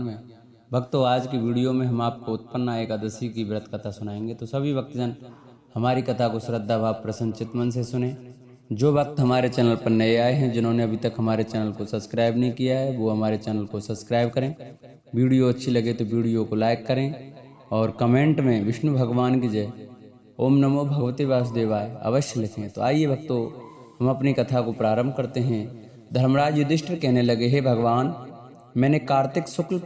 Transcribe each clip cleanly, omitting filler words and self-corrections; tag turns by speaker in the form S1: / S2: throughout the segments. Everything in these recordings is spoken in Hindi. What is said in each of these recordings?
S1: में। भक्तों, आज की वीडियो में हम आपको उत्पन्ना एकादशी की व्रत कथा सुनाएंगे, तो सभी भक्तजन हमारी कथा को श्रद्धा भाव प्रसन्न चित्त मन से सुने। जो भक्त हमारे चैनल पर नए आए हैं, जिन्होंने अभी तक हमारे चैनल को सब्सक्राइब नहीं किया है, वो हमारे चैनल को सब्सक्राइब करें। वीडियो अच्छी लगे तो वीडियो को लाइक करें और कमेंट में विष्णु भगवान की जय, ओम नमो भगवते वासुदेवाय अवश्य लिखें। तो आइए भक्तों, हम अपनी कथा को प्रारंभ करते हैं। धर्मराज युधिष्ठिर कहने लगे, हे भगवान, मैंने कार्तिक शुक्ल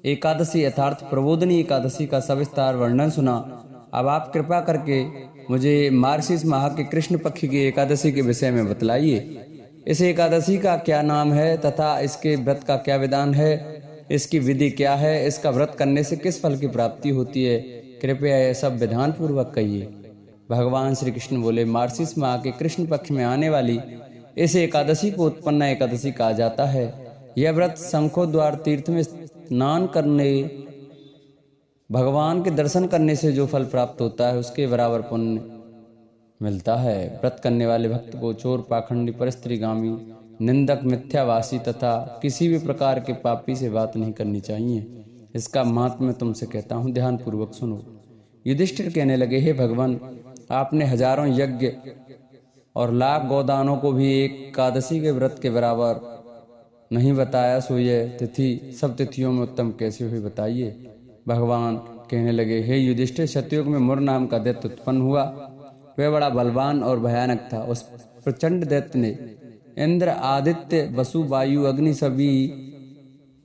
S1: एकादशी अर्थात प्रबोधनी एकादशी का सविस्तार वर्णन सुना। अब आप कृपा करके मुझे मार्गशीर्ष माह के कृष्ण पक्ष की एकादशी के विषय में बतलाइए। इस एकादशी का क्या नाम है तथा इसके व्रत का क्या विधान है, इसकी विधि क्या है, इसका व्रत करने से किस फल की प्राप्ति होती है, कृपया यह सब विधान पूर्वक कहिए। भगवान श्री कृष्ण बोले, मार्गशीर्ष माह के कृष्ण पक्ष में आने वाली इस एकादशी को उत्पन्ना एकादशी कहा जाता है। यह व्रत शंखोद्वार तीर्थ में स्नान करने, भगवान के दर्शन करने से जो फल प्राप्त होता है उसके बराबर पुण्य मिलता है। व्रत करने वाले भक्त को चोर, पाखंडी, परस्त्रीगामी, निंदक, मिथ्यावासी तथा किसी भी प्रकार के पापी से बात नहीं करनी चाहिए। इसका महत्व मैं तुमसे कहता हूँ, ध्यान पूर्वक सुनो। युधिष्ठिर कहने लगे, हे भगवान, आपने हजारों यज्ञ और लाख गोदानों को भी एकादशी के व्रत के बराबर नहीं बताया, सो यह तिथि सब तिथियों में उत्तम कैसे हुई बताइए। भगवान कहने लगे, हे युधिष्ठिर, सतयुग में मुर नाम का दैत्य उत्पन्न हुआ। वह बड़ा बलवान और भयानक था। उस प्रचंड दैत्य ने इंद्र, आदित्य, वसु, वायु, अग्नि सभी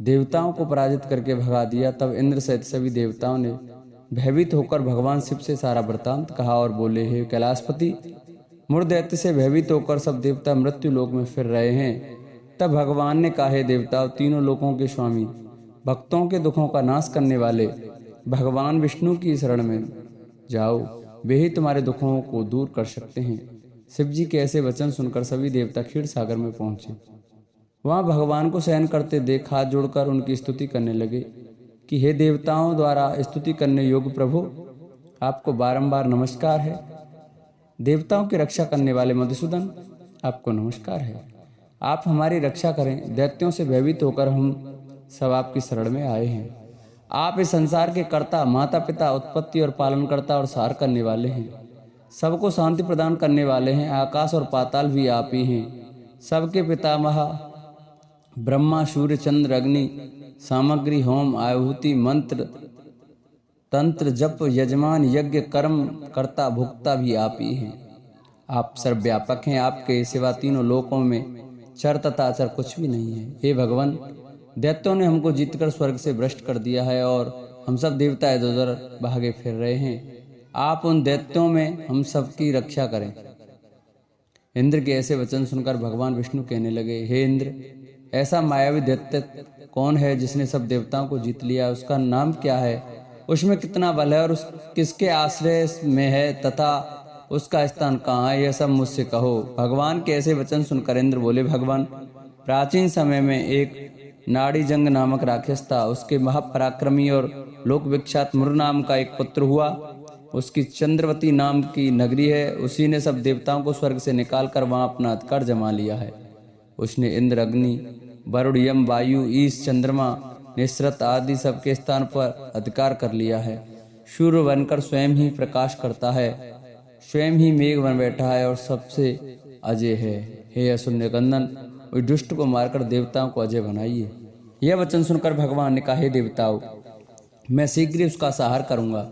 S1: देवताओं को पराजित करके भगा दिया। तब इंद्र सहित सभी देवताओं ने भयभीत होकर भगवान शिव से सारा वृतांत कहा और बोले, हे कैलाशपति, मुर दैत्य से भयभीत होकर सब देवता मृत्यु लोक में फिर रहे हैं। तब भगवान ने कहा, हे देवताओं, तीनों लोकों के स्वामी, भक्तों के दुखों का नाश करने वाले भगवान विष्णु की शरण में जाओ, वे ही तुम्हारे दुखों को दूर कर सकते हैं। शिव जी के ऐसे वचन सुनकर सभी देवता क्षीर सागर में पहुंचे। वहां भगवान को शयन करते देख हाथ जोड़कर उनकी स्तुति करने लगे कि हे देवताओं द्वारा स्तुति करने योग्य प्रभु, आपको बारंबार नमस्कार है। देवताओं की रक्षा करने वाले मधुसूदन, आपको नमस्कार है। आप हमारी रक्षा करें। दैत्यों से भयभीत होकर हम सब आपकी शरण में आए हैं। आप इस संसार के कर्ता, माता पिता, उत्पत्ति और पालन करता और सार करने वाले हैं। सबको शांति प्रदान करने वाले हैं। आकाश और पाताल भी आप ही हैं। सबके पितामह ब्रह्मा, सूर्य, चंद्र, अग्नि, सामग्री, होम, आहुति, मंत्र, तंत्र, जप, यजमान, यज्ञ, कर्म, कर्ता, भुक्ता भी आप ही हैं। आप सर्वव्यापक हैं। आपके सिवा तीनों लोकों में चर तथा अचर कुछ भी नहीं है। हे भगवान, दैत्यों ने हमको जीतकर स्वर्ग से भ्रष्ट कर दिया है और हम सब देवता इधर उधर भागे फिर रहे हैं। आप उन दैत्यों में हम सबकी रक्षा करें। इंद्र के ऐसे वचन सुनकर भगवान विष्णु कहने लगे, हे इंद्र, ऐसा मायावी दैत्य कौन है जिसने सब देवताओं को जीत लिया? उसका नाम क्या है? उसमें कितना बल है और उस किसके आश्रय में है तथा उसका स्थान कहाँ है? यह सब मुझसे कहो। भगवान के ऐसे वचन सुनकर इंद्र बोले, भगवान, प्राचीन समय में एक नाड़ी जंग नामक राक्षस था। उसके महापराक्रमी और लोक विख्यात मुर नाम का एक पुत्र हुआ। उसकी चंद्रवती नाम की नगरी है। उसी ने सब देवताओं को स्वर्ग से निकालकर वहां अपना अधिकार जमा लिया है। उसने इंद्र, अग्नि, वरुण, यम, वायु, ईश, चंद्रमा, निसरत आदि सबके स्थान पर अधिकार कर लिया है। सूर्य बनकर स्वयं ही प्रकाश करता है, स्वयं ही मेघ बन बैठा है और सबसे अजय है। हे असुर कंदन, उस दुष्ट को मारकर देवताओं को अजय बनाइए। यह वचन सुनकर भगवान ने कहा, हे देवताओं, मैं शीघ्र ही उसका संहार करूंगा।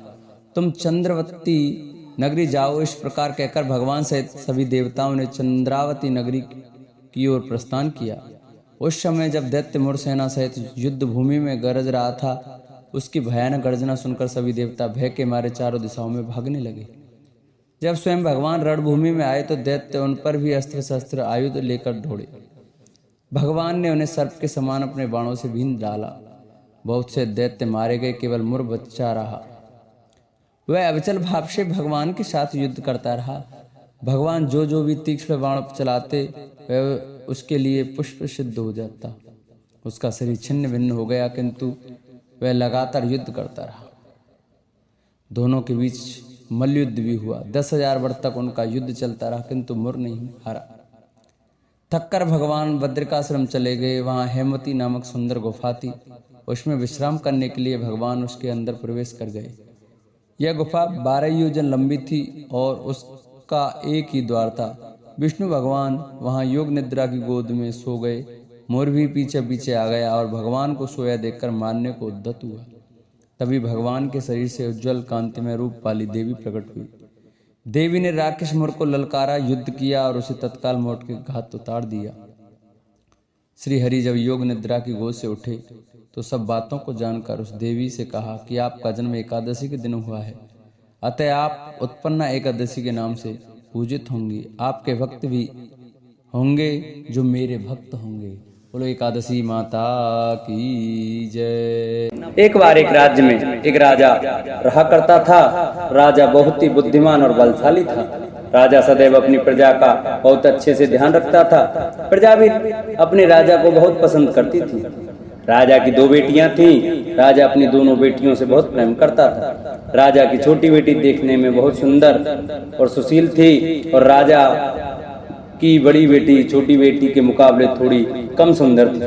S1: तुम चंद्रवती नगरी जाओ। इस प्रकार कहकर भगवान सहित सभी देवताओं ने चंद्रावती नगरी की ओर प्रस्थान किया। उस समय जब दैत्य मुर सेना सहित युद्ध भूमि में गरज रहा था, उसकी भयानक गर्जना सुनकर सभी देवता भय के मारे चारों दिशाओं में भागने लगे। जब स्वयं भगवान रणभूमि में आए तो दैत्य उन पर भी अस्त्र शस्त्र आयुध लेकर दौड़े। भगवान ने उन्हें सर्प के समान अपने बाणों से बींध डाला। बहुत से दैत्य मारे गए, केवल मुर बचा रहा। वह अविचल भाव से भगवान के साथ युद्ध करता रहा। भगवान जो भी तीक्ष्ण बाण चलाते वह उसके लिए पुष्प सिद्ध हो जाता। उसका शरीर छिन्न भिन्न हो गया, किंतु वह लगातार युद्ध करता रहा। दोनों के बीच मल्लयुद्ध भी हुआ। 10,000 वर्ष तक उनका युद्ध चलता रहा, किंतु मुर नहीं हारा। थककर भगवान बद्रिकाश्रम चले गए। वहां हेमवती नामक सुंदर गुफा थी। उसमें विश्राम करने के लिए भगवान उसके अंदर प्रवेश कर गए। यह गुफा 12 योजन लंबी थी और उसका एक ही द्वार था। विष्णु भगवान वहां योग निद्रा की गोद में सो गए। मोर भी पीछे पीछे आ गया और भगवान को सोया देखकर मारने को उद्यत हुआ। तभी भगवान के शरीर से उज्ज्वल कांतिमय रूप वाली देवी प्रकट हुई। देवी ने राक्षस मोर को ललकारा, युद्ध किया और उसे तत्काल मौत के घात उतार दिया। श्री हरि जब योग निद्रा की गोद से उठे तो सब बातों को जानकर उस देवी से कहा कि आपका जन्म एकादशी के दिन हुआ है, अतः आप उत्पन्ना एकादशी के नाम से पूजित होंगी। आपके भक्त भी होंगे जो मेरे भक्त होंगे। बोलो एकादशी माता की जय।
S2: एक बार एक राज्य में एक राजा रहा करता था। राजा बहुत ही बुद्धिमान और बलशाली था। राजा सदैव अपनी प्रजा का बहुत अच्छे से ध्यान रखता था। प्रजा भी अपने राजा को बहुत पसंद करती थी। राजा की 2 बेटियां थीं। राजा अपनी दोनों बेटियों से बहुत प्रेम करता था। राजा की छोटी बेटी देखने में बहुत सुंदर और सुशील थी और राजा की बड़ी बेटी छोटी बेटी के मुकाबले थोड़ी कम सुंदर थी।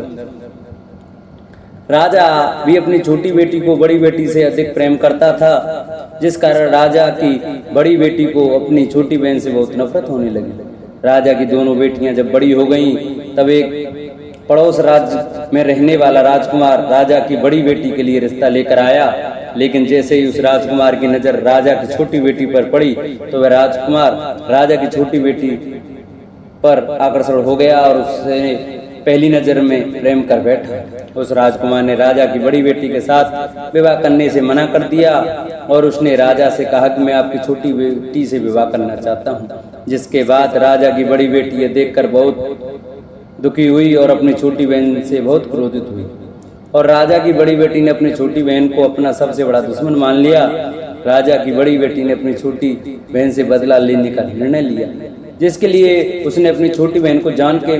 S2: राजा भी अपनी छोटी बेटी को बड़ी बेटी से अधिक प्रेम करता था, जिस कारण राजा की बड़ी बेटी को अपनी छोटी बहन से बहुत नफरत होने लगी। राजा की दोनों बेटियां जब बड़ी हो गईं, तब एक पड़ोस राज्य में रहने वाला राजकुमार राजा की बड़ी बेटी के लिए रिश्ता लेकर आया। लेकिन जैसे ही उस राजकुमार की नजर राजा की छोटी बेटी पर पड़ी तो वह राजकुमार राजा की छोटी बेटी पर आकर्षण हो गया और उससे पहली नजर में प्रेम कर बैठा। उस राजकुमार ने राजा की बड़ी बेटी के साथ विवाह करने से मना कर दिया और उसने राजा से कहा कि मैं आपकी छोटी बेटी से विवाह करना चाहता हूँ। जिसके बाद राजा की बड़ी बेटी ये देखकर बहुत दुखी हुई और अपनी छोटी बहन से बहुत क्रोधित हुई और राजा की बड़ी बेटी ने अपनी छोटी बहन को अपना सबसे बड़ा दुश्मन मान लिया। राजा की बड़ी बेटी ने अपनी छोटी बहन से बदला लेने का निर्णय लिया, जिसके लिए उसने अपनी छोटी बहन को जान के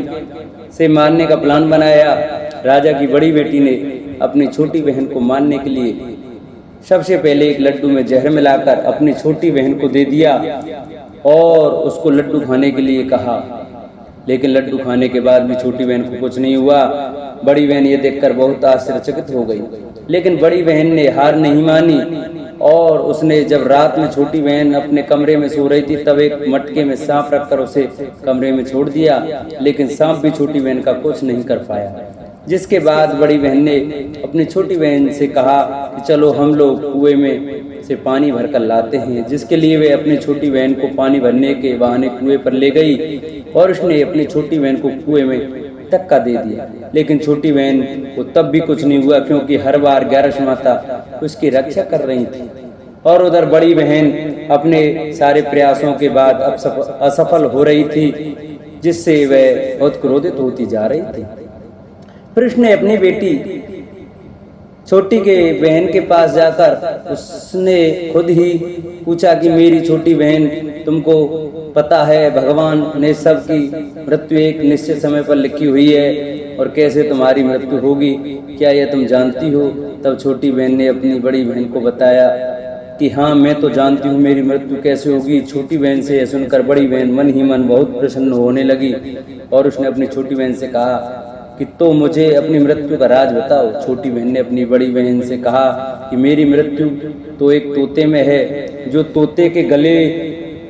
S2: से मारने का प्लान बनाया। राजा की बड़ी बेटी ने अपनी छोटी बहन को मारने के लिए सबसे पहले एक लड्डू में जहर मिलाकर अपनी छोटी बहन को दे दिया और उसको लड्डू खाने के लिए कहा। लेकिन लड्डू खाने के बाद भी छोटी बहन को कुछ नहीं हुआ। बड़ी बहन ये देखकर बहुत आश्चर्यचकित हो गई, लेकिन बड़ी बहन ने हार नहीं मानी और उसने जब रात में छोटी बहन अपने कमरे में सो रही थी तब एक मटके में सांप रखकर उसे कमरे में छोड़ दिया। लेकिन सांप भी छोटी बहन का कुछ नहीं कर पाया। जिसके बाद बड़ी बहन ने अपनी छोटी बहन से कहा कि चलो हम लोग कुएं में से पानी भरकर लाते हैं, जिसके लिए वे अपनी छोटी बहन को पानी भरने के बहाने कुएं पर ले गई और उसने अपनी छोटी बहन को कुएं में धक्का दे दिया। लेकिन छोटी बहन को तब भी कुछ नहीं हुआ, क्योंकि हर बार ग्यारस माता उसकी रक्षा कर रही थी। और उधर बड़ी बहन अपने सारे प्रयासों के बाद अब असफल हो रही थी, जिससे वह बहुत क्रोधित होती जा रही थी। फिर उसने अपनी बेटी छोटी के बहन के पास जाकर उसने खुद ही पूछा कि मेरी छोटी बहन, तुमको पता है भगवान ने सबकी मृत्यु एक निश्चित समय पर लिखी हुई है और कैसे तुम्हारी मृत्यु होगी, क्या यह तुम जानती हो? तब छोटी बहन ने अपनी बड़ी बहन को बताया कि हाँ, मैं तो जानती हूँ मेरी मृत्यु कैसे होगी। छोटी बहन से यह सुनकर बड़ी बहन मन ही मन बहुत प्रसन्न होने लगी और उसने अपनी छोटी बहन से कहा कि तो मुझे अपनी मृत्यु का राज बताओ। छोटी बहन ने अपनी बड़ी बहन से कहा कि मेरी मृत्यु तो एक तोते में है, जो तोते के गले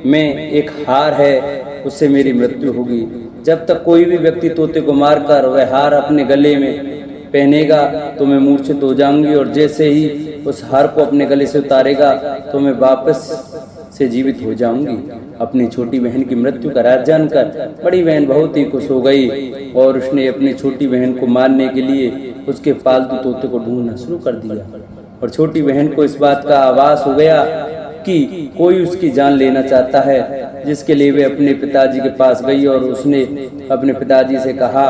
S2: में एक हार है, उससे मेरी मृत्यु होगी। जब तक कोई भी व्यक्ति तोते को मारकर वह हार अपने गले में पहनेगा तो मैं मूर्छित हो जाऊंगी और जैसे ही उस हार को अपने गले से उतारेगा तो मैं वापस से जीवित हो जाऊंगी। अपनी छोटी बहन की मृत्यु का राज जानकर बड़ी बहन बहुत ही खुश हो गई और उसने अपनी छोटी बहन को मारने के लिए उसके पालतू तोते को ढूंढना शुरू कर दिया। और छोटी बहन को इस बात का आभास हो गया कि कोई उसकी जान लेना चाहता है, जिसके लिए वे अपने पिताजी के पास गई और उसने अपने पिताजी से कहा,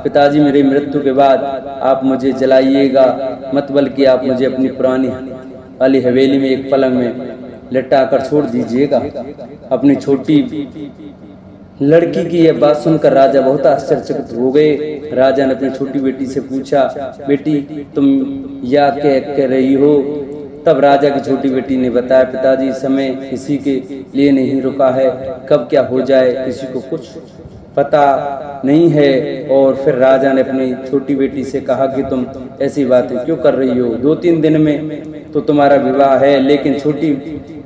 S2: पिताजी मेरी मृत्यु के बाद आप मुझे जलाइएगा मत, बल्कि आप मुझे अपनी पुरानी वाली हवेली में एक पलंग में लटा कर छोड़ दीजिएगा। अपनी छोटी लड़की की यह बात सुनकर राजा बहुत आश्चर्यचकित हो गए। राजा ने अपनी छोटी बेटी से पूछा, बेटी तुम या कह रही हो? तब राजा की छोटी बेटी ने बताया, पिताजी समय किसी के लिए नहीं रुका है, कब क्या हो जाए किसी को कुछ पता नहीं है। और फिर राजा ने अपनी छोटी बेटी से कहा कि तुम ऐसी बातें क्यों कर रही हो, 2-3 दिन में तो तुम्हारा विवाह है। लेकिन छोटी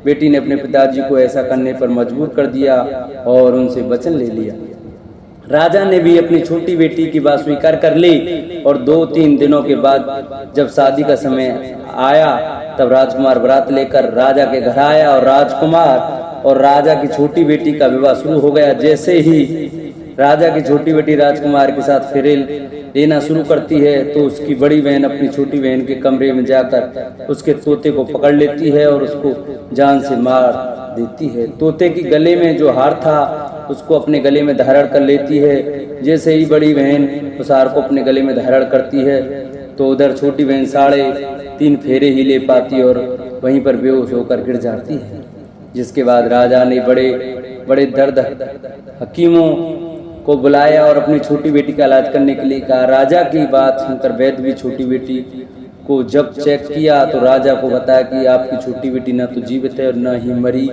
S2: बेटी ने अपने पिताजी को ऐसा करने पर मजबूर कर दिया और उनसे वचन ले लिया। राजा ने भी अपनी छोटी बेटी की बात स्वीकार कर ली और 2-3 दिनों के बाद जब शादी का समय आया तब राजकुमार बारात लेकर राजा के घर आया और राजकुमार और राजा की छोटी बेटी का विवाह शुरू हो गया। जैसे ही राजा की छोटी बेटी राजकुमार के साथ फेरे लेना शुरू करती है तो उसकी बड़ी बहन अपनी छोटी बहन के कमरे में जाकर उसके तोते को पकड़ लेती है और उसको जान से मार देती है। तोते की गले में जो हार था उसको अपने गले में धारण कर लेती है। जैसे ही बड़ी बहन उस हार को अपने गले में धारण करती है तो उधर छोटी बहन 3.5 फेरे ही ले पाती और वहीं पर बेहोश होकर गिर जाती है। जिसके बाद राजा ने बड़े बड़े दर्द हकीमों को बुलाया और अपनी छोटी बेटी का इलाज करने के लिए कहा। राजा की बात सुनकर वैद्य भी छोटी बेटी को जब चेक किया तो राजा को बताया कि आपकी छोटी बेटी न तो जीवित है और न ही मरी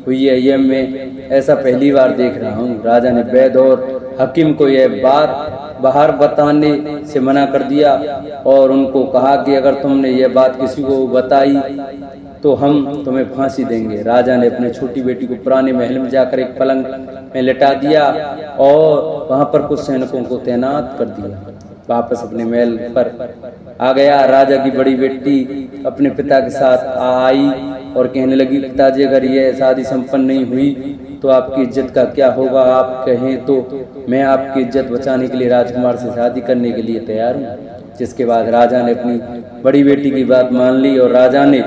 S2: हुई है, यह मैं ऐसा पहली बार देख रहा हूँ। राजा ने वैद्य और हकीम को यह बात बाहर बताने से मना कर दिया और उनको कहा कि अगर तुमने यह बात किसी को बताई तो हम तुम्हें फांसी देंगे। राजा ने अपनी छोटी बेटी को पुराने महल में जाकर एक पलंग में लेटा दिया और वहां पर कुछ सैनिकों को तैनात कर दिया। वापस अपने महल पर आ गया। राजा की बड़ी बेटी अपने पिता के साथ आई और कहने लगी, पिताजी अगर यह शादी संपन्न नहीं हुई तो आपकी इज्जत का क्या होगा? आप कहें तो मैं आपकी इज्जत बचाने के लिए राजकुमार से शादी करने के लिए तैयार हूँ। जिसके बाद राजा ने अपनी बड़ी बेटी की बात मान ली और राजा ने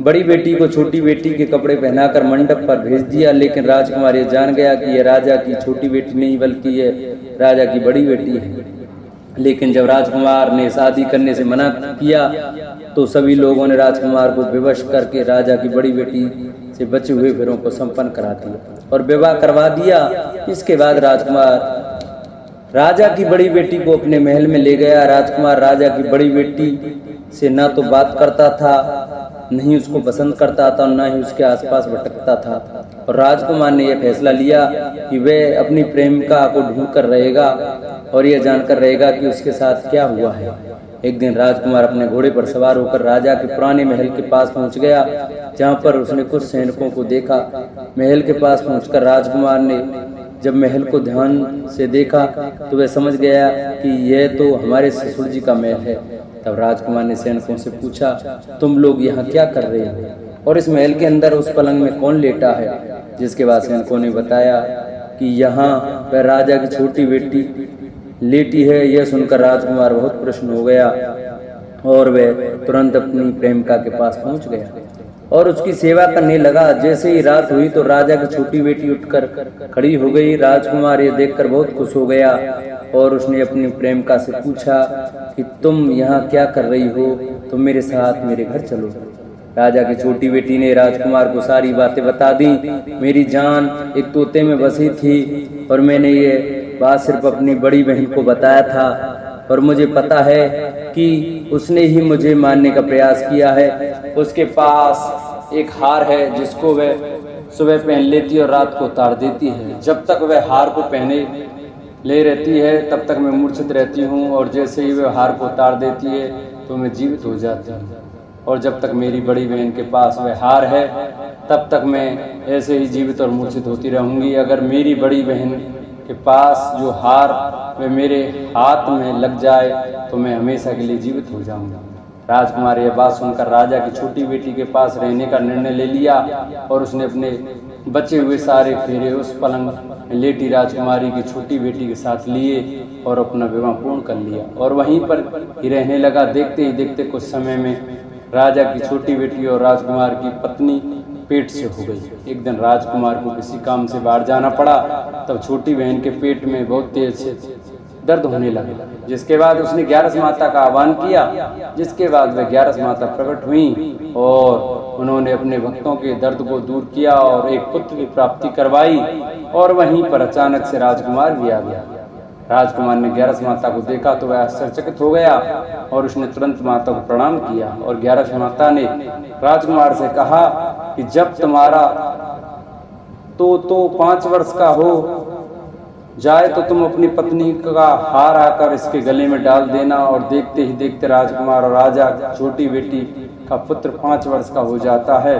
S2: बड़ी बेटी को छोटी बेटी के कपड़े पहनाकर मंडप पर भेज दिया। लेकिन राजकुमार ये जान गया कि यह राजा की छोटी बेटी नहीं बल्कि यह राजा की बड़ी बेटी है। लेकिन जब राजकुमार ने शादी करने से मना किया तो सभी लोगों ने राजकुमार को विवश करके राजा की बड़ी बेटी से बचे हुए फेरों को संपन्न करा दिया और विवाह करवा दिया। इसके बाद राजकुमार राजा की बड़ी बेटी को अपने महल में ले गया। राजकुमार राजा की बड़ी बेटी से न तो बात करता था, नहीं उसको पसंद करता था और न ही उसके आसपास भटकता था। और राजकुमार ने यह फैसला लिया कि वह अपनी प्रेमिका को ढूंढ कर रहेगा और यह जानकर रहेगा कि उसके साथ क्या हुआ है। एक दिन राजकुमार अपने घोड़े पर सवार होकर राजा के पुराने महल के पास पहुंच गया, जहां पर उसने कुछ सैनिकों को देखा। महल के पास पहुंचकर राजकुमार ने जब महल को ध्यान से देखा तो वह समझ गया कि यह तो हमारे ससुर जी का महल है। तब राजकुमार ने सैनिकों से पूछा, तुम लोग यहाँ क्या कर रहे हो और इस महल के अंदर उस पलंग में कौन लेटा है? जिसके बाद सैनिकों ने बताया कि यहाँ वह राजा की छोटी बेटी लेटी है। यह सुनकर राजकुमार बहुत प्रसन्न हो गया और वह तुरंत अपनी प्रेमिका के पास पहुंच गया और उसकी सेवा करने लगा। जैसे ही रात हुई तो राजा की छोटी बेटी उठकर खड़ी हो गई। राजकुमार ये देखकर बहुत खुश हो गया और उसने अपनी प्रेमिका से पूछा कि तुम यहाँ क्या कर रही हो? तुम मेरे साथ मेरे घर चलो। राजा की छोटी बेटी ने राजकुमार को सारी बातें बता दी। मेरी जान एक तोते में बसी थी और मैंने ये बात सिर्फ अपनी बड़ी बहन को बताया था और मुझे पता है कि उसने ही मुझे मारने का प्रयास किया है। उसके पास एक हार है जिसको वह सुबह पहन लेती और रात को उतार देती है। जब तक वह हार को पहने ले रहती है तब तक मैं मूर्छित रहती हूँ और जैसे ही वह हार को उतार देती है तो मैं जीवित हो जाती हूँ। और जब तक मेरी बड़ी बहन के पास वह हार है तब तक मैं ऐसे ही जीवित और मूर्छित होती रहूँगी। अगर मेरी बड़ी बहन के पास जो हार वह मेरे हाथ में लग जाए तो मैं हमेशा के लिए जीवित हो जाऊंगा। राजकुमार यह बात सुनकर राजा की छोटी बेटी के पास रहने का निर्णय ले लिया और उसने अपने बचे हुए सारे फेरे उस पलंग में लेटी राजकुमारी की छोटी बेटी के साथ लिए और अपना विवाह पूर्ण कर लिया और वहीं पर ही रहने लगा। देखते ही देखते कुछ समय में राजा की छोटी बेटी और राजकुमार की पत्नी पेट से हो गई। एक दिन राजकुमार को किसी काम से बाहर जाना पड़ा, तब छोटी बहन के पेट में बहुत तेज से दर्द होने लगा। जिसके बाद उसने 11 माता का आह्वान किया। जिसके बाद वह 11 माता प्रकट हुई और उन्होंने अपने भक्तों के दर्द को दूर किया और एक पुत्र की प्राप्ति करवाई। और वहीं पर अचानक से राजकुमार भी आ गया। राजकुमार ने 11 माता को देखा तो वह आश्चर्यचकित हो गया और उसने तुरंत माता को प्रणाम किया। और 11 माता ने राजकुमार से कहा कि जब तुम्हारा तो 5 वर्ष का हो
S1: जाए तो तुम अपनी पत्नी का हार आकर इसके गले में डाल देना। और देखते ही देखते राजकुमार और राजा छोटी बेटी का पुत्र 5 वर्ष का हो जाता है।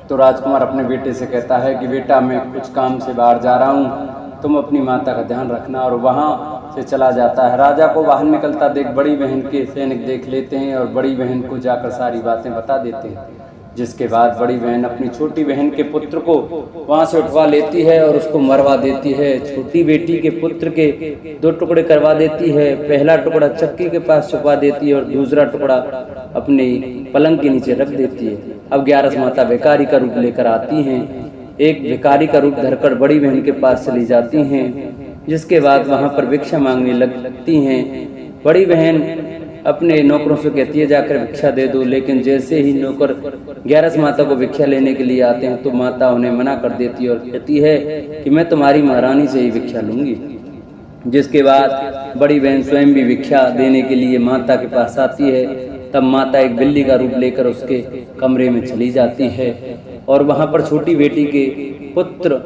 S1: तो राजकुमार अपने बेटे से कहता है कि बेटा मैं कुछ काम से बाहर जा रहा हूँ, तुम अपनी माता का ध्यान रखना। और वहाँ से चला जाता है। राजा को बाहर निकलता देख बड़ी बहन के सैनिक देख लेते हैं और बड़ी बहन को जाकर सारी बातें बता देते हैं। जिसके बाद बड़ी बहन अपनी छोटी बहन के पुत्र को वहाँ से उठवा लेती है और उसको मरवा देती है। छोटी बेटी के पुत्र के 2 टुकड़े करवा देती है। पहला टुकड़ा चक्की के पास छुपा देती है और दूसरा टुकड़ा अपने पलंग के नीचे रख देती है। अब 11 माता भिखारी का रूप लेकर आती हैं। एक भिखारी का रूप धरकर बड़ी बहन के पास चली जाती हैं। जिसके बाद वहाँ पर भिक्षा मांगने लगती हैं। बड़ी बहन अपने नौकरों से कहती है जाकर भिक्षा दे दो, लेकिन जैसे ही नौकर 11 माता को भिक्षा लेने के लिए आते हैं तो माता उन्हें मना कर देती है और कहती है कि मैं तुम्हारी महारानी से ही भिक्षा लूंगी। जिसके बाद बड़ी बहन स्वयं भी भिक्षा देने के लिए माता के पास आती है। तब माता एक बिल्ली का रूप लेकर उसके कमरे में चली जाती है और वहां पर छोटी बेटी के पुत्र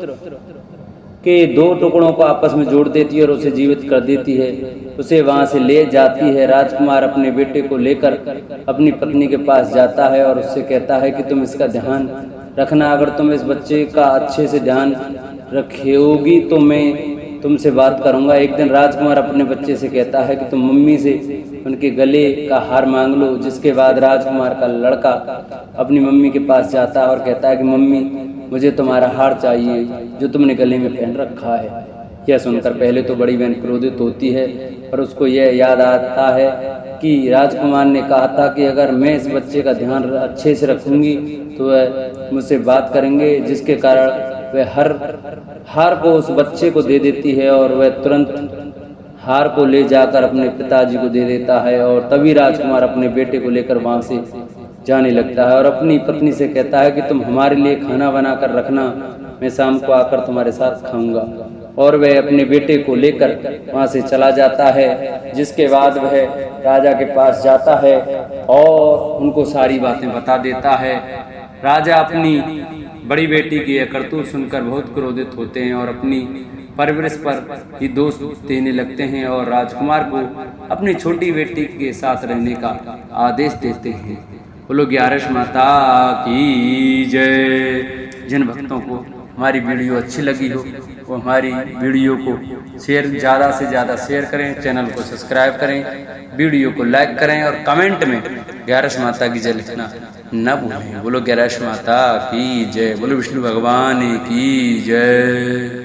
S1: के 2 टुकड़ों को आपस में जोड़ देती है और उसे जीवित कर देती है। उसे वहां से ले जाती है। राजकुमार अपने बेटे को लेकर अपनी पत्नी के पास जाता है और उससे कहता है कि तुम इसका ध्यान रखना। अगर तुम इस बच्चे का अच्छे से ध्यान रखोगी तो मैं तुमसे बात करूंगा। एक दिन राजकुमार अपने बच्चे से कहता है कि तुम मम्मी से उनके गले का हार मांग लो। जिसके बाद राजकुमार का लड़का अपनी मम्मी के पास जाता है और कहता है कि मम्मी मुझे तुम्हारा हार चाहिए जो तुमने गले में पहन रखा है। यह सुनकर पहले तो बड़ी बहन क्रोधित होती है और उसको यह याद आता है कि राजकुमार ने कहा था कि अगर मैं इस बच्चे का ध्यान अच्छे से रखूंगी तो वह मुझसे बात करेंगे। जिसके कारण वह हर हार को उस बच्चे को दे देती है और वह तुरंत हार को ले जाकर अपने पिताजी को दे देता है। और तभी राजकुमार अपने बेटे को लेकर वहां से जाने लगता है और अपनी पत्नी से कहता है कि तुम हमारे लिए खाना बना कर रखना, मैं शाम को आकर तुम्हारे साथ खाऊंगा। और वह अपने बेटे को लेकर वहां से चला जाता है। जिसके बाद वह राजा के पास जाता है और उनको सारी बातें बता देता है। राजा अपनी बड़ी बेटी की यह करतूत सुनकर बहुत क्रोधित होते हैं और अपनी परवरिश पर ही दोष देने लगते हैं और राजकुमार को अपनी छोटी बेटी के साथ रहने का आदेश देते हैं। बोलो 11 माता की जय। जिन भक्तों को हमारी वीडियो अच्छी लगी हो वो हमारी वीडियो को ज़्यादा से ज़्यादा शेयर करें, चैनल को सब्सक्राइब करें, वीडियो को लाइक करें और कमेंट में 11 माता की जय लिखना न भूलें। बोलो 11 माता की जय। बोलो विष्णु भगवान की जय।